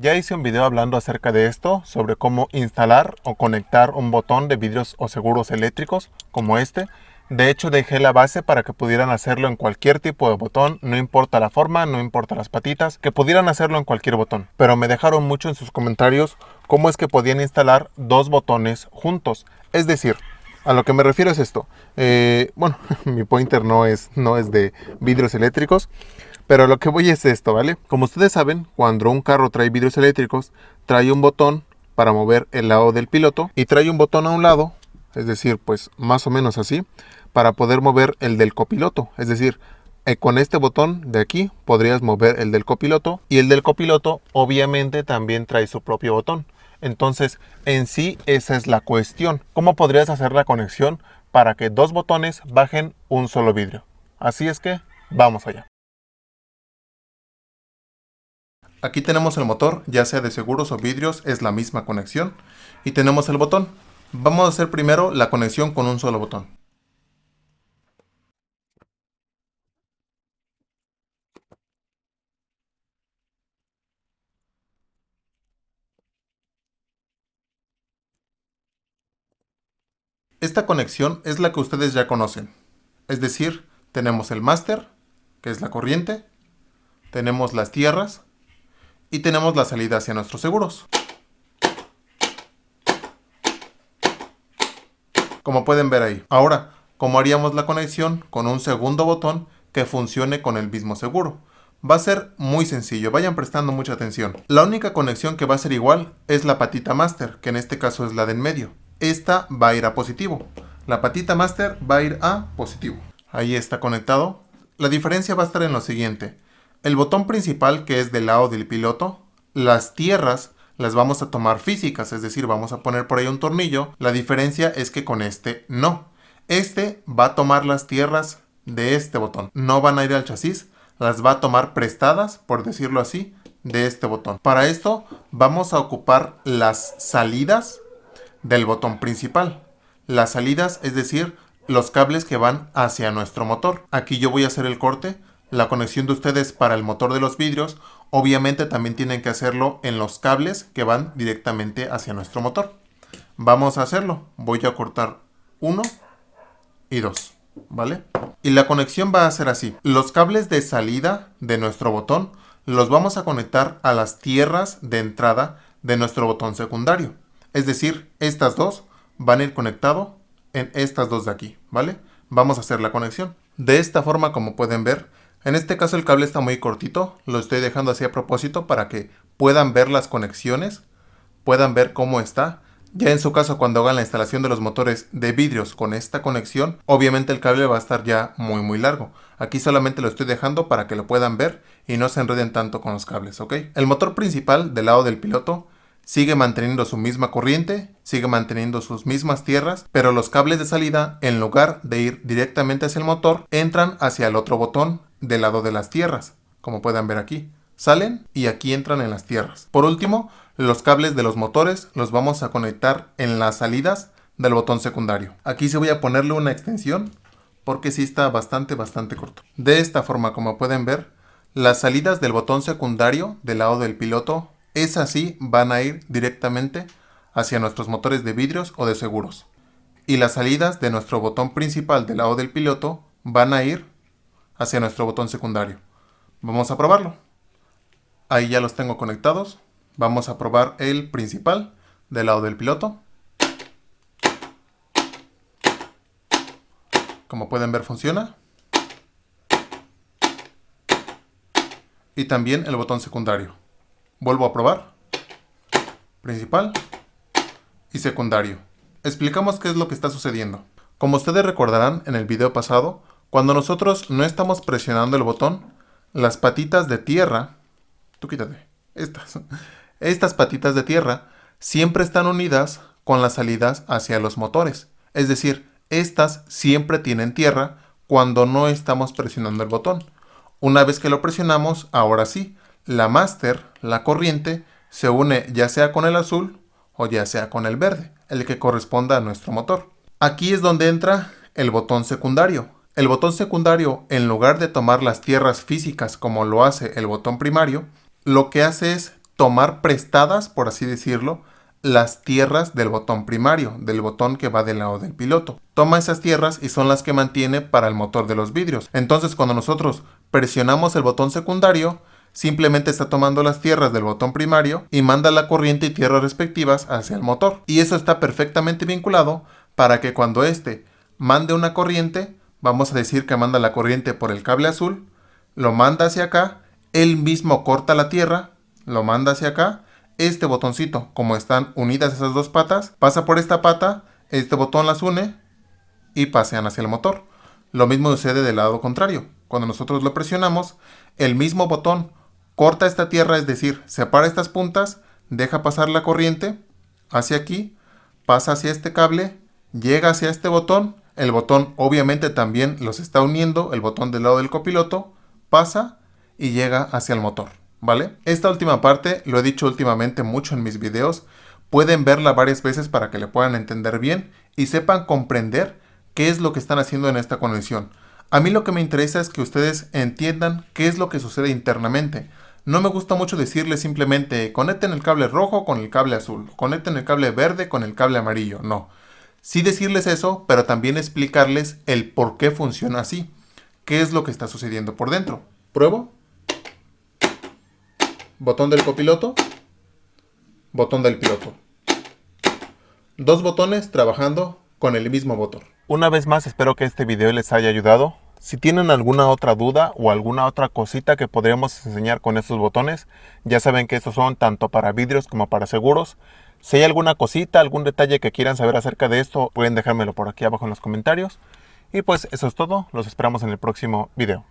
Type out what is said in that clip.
Ya hice un video hablando acerca de esto, sobre cómo instalar o conectar un botón de vidrios o seguros eléctricos como este. De hecho, dejé la base para que pudieran hacerlo en cualquier tipo de botón, no importa la forma, no importa las patitas, que pudieran hacerlo en cualquier botón. Pero me dejaron mucho en sus comentarios cómo es que podían instalar dos botones juntos. Es decir, a lo que me refiero es esto. Bueno, mi pointer no es de vidrios eléctricos. Pero lo que voy es esto, ¿vale? Como ustedes saben, cuando un carro trae vidrios eléctricos, trae un botón para mover el lado del piloto y trae un botón a un lado, es decir, pues más o menos así, para poder mover el del copiloto. Es decir, con este botón de aquí podrías mover el del copiloto y el del copiloto obviamente también trae su propio botón. Entonces, en sí, esa es la cuestión. ¿Cómo podrías hacer la conexión para que dos botones bajen un solo vidrio? Así es que, vamos allá. Aquí tenemos el motor, ya sea de seguros o vidrios, es la misma conexión. Y tenemos el botón. Vamos a hacer primero la conexión con un solo botón. Esta conexión es la que ustedes ya conocen. Es decir, tenemos el máster, que es la corriente, tenemos las tierras y tenemos la salida hacia nuestros seguros. Como pueden ver ahí. Ahora, ¿cómo haríamos la conexión con un segundo botón que funcione con el mismo seguro? Va a ser muy sencillo, vayan prestando mucha atención. La única conexión que va a ser igual es la patita máster, que en este caso es la de en medio. Esta va a ir a positivo. La patita máster va a ir a positivo. Ahí está conectado. La diferencia va a estar en lo siguiente. El botón principal, que es del lado del piloto, las tierras las vamos a tomar físicas, es decir, vamos a poner por ahí un tornillo. La diferencia es que con este no. Este va a tomar las tierras de este botón. No van a ir al chasis, las va a tomar prestadas, por decirlo así, de este botón. Para esto vamos a ocupar las salidas del botón principal. Las salidas, es decir, los cables que van hacia nuestro motor. Aquí yo voy a hacer el corte. La conexión de ustedes para el motor de los vidrios, obviamente también tienen que hacerlo en los cables que van directamente hacia nuestro motor. Vamos a hacerlo. Voy a cortar 1 y 2, ¿vale? Y la conexión va a ser así. Los cables de salida de nuestro botón los vamos a conectar a las tierras de entrada de nuestro botón secundario. Es decir, estas dos van a ir conectadas en estas dos de aquí, ¿vale? Vamos a hacer la conexión. De esta forma, como pueden ver, en este caso el cable está muy cortito, lo estoy dejando así a propósito para que puedan ver las conexiones, puedan ver cómo está. Ya en su caso, cuando hagan la instalación de los motores de vidrios con esta conexión, obviamente el cable va a estar ya muy largo. Aquí solamente lo estoy dejando para que lo puedan ver y no se enreden tanto con los cables, ¿ok? El motor principal del lado del piloto sigue manteniendo su misma corriente, sigue manteniendo sus mismas tierras, pero los cables de salida, en lugar de ir directamente hacia el motor, entran hacia el otro botón del lado de las tierras, como pueden ver aquí. Salen y aquí entran en las tierras. Por último, los cables de los motores los vamos a conectar en las salidas del botón secundario. Aquí sí voy a ponerle una extensión porque sí está bastante corto. De esta forma, como pueden ver, las salidas del botón secundario del lado del piloto, esas sí van a ir directamente hacia nuestros motores de vidrios o de seguros. Y las salidas de nuestro botón principal del lado del piloto van a ir hacia nuestro botón secundario. Vamos a probarlo. Ahí ya los tengo conectados. Vamos a probar el principal del lado del piloto. Como pueden ver, funciona. Y también el botón secundario. Vuelvo a probar. Principal y secundario. Explicamos qué es lo que está sucediendo. Como ustedes recordarán en el video pasado, cuando nosotros no estamos presionando el botón, las patitas de tierra, tú quítate, estas patitas de tierra siempre están unidas con las salidas hacia los motores. Es decir, estas siempre tienen tierra cuando no estamos presionando el botón. Una vez que lo presionamos, ahora sí, la máster, la corriente, se une ya sea con el azul o ya sea con el verde, el que corresponda a nuestro motor. Aquí es donde entra el botón secundario. El botón secundario, en lugar de tomar las tierras físicas como lo hace el botón primario, lo que hace es tomar prestadas, por así decirlo, las tierras del botón primario, del botón que va del lado del piloto. Toma esas tierras y son las que mantiene para el motor de los vidrios. Entonces, cuando nosotros presionamos el botón secundario, simplemente está tomando las tierras del botón primario y manda la corriente y tierras respectivas hacia el motor. Y eso está perfectamente vinculado para que cuando este mande una corriente, vamos a decir que manda la corriente por el cable azul, lo manda hacia acá, él mismo corta la tierra, lo manda hacia acá, este botoncito, como están unidas esas dos patas, pasa por esta pata, este botón las une y pasean hacia el motor. Lo mismo sucede del lado contrario. Cuando nosotros lo presionamos, el mismo botón corta esta tierra, es decir, separa estas puntas, deja pasar la corriente hacia aquí, pasa hacia este cable, llega hacia este botón, el botón obviamente también los está uniendo, el botón del lado del copiloto, pasa y llega hacia el motor, ¿vale? Esta última parte lo he dicho últimamente mucho en mis videos, pueden verla varias veces para que le puedan entender bien y sepan comprender qué es lo que están haciendo en esta conexión. A mí lo que me interesa es que ustedes entiendan qué es lo que sucede internamente. No me gusta mucho decirles simplemente conecten el cable rojo con el cable azul, conecten el cable verde con el cable amarillo, no. Sí decirles eso, pero también explicarles el por qué funciona así, qué es lo que está sucediendo por dentro. Pruebo. Botón del copiloto, botón del piloto. Dos botones trabajando con el mismo motor. Una vez más, espero que este video les haya ayudado. Si tienen alguna otra duda o alguna otra cosita que podríamos enseñar con estos botones, ya saben que estos son tanto para vidrios como para seguros. Si hay alguna cosita, algún detalle que quieran saber acerca de esto, pueden dejármelo por aquí abajo en los comentarios. Y pues eso es todo, los esperamos en el próximo video.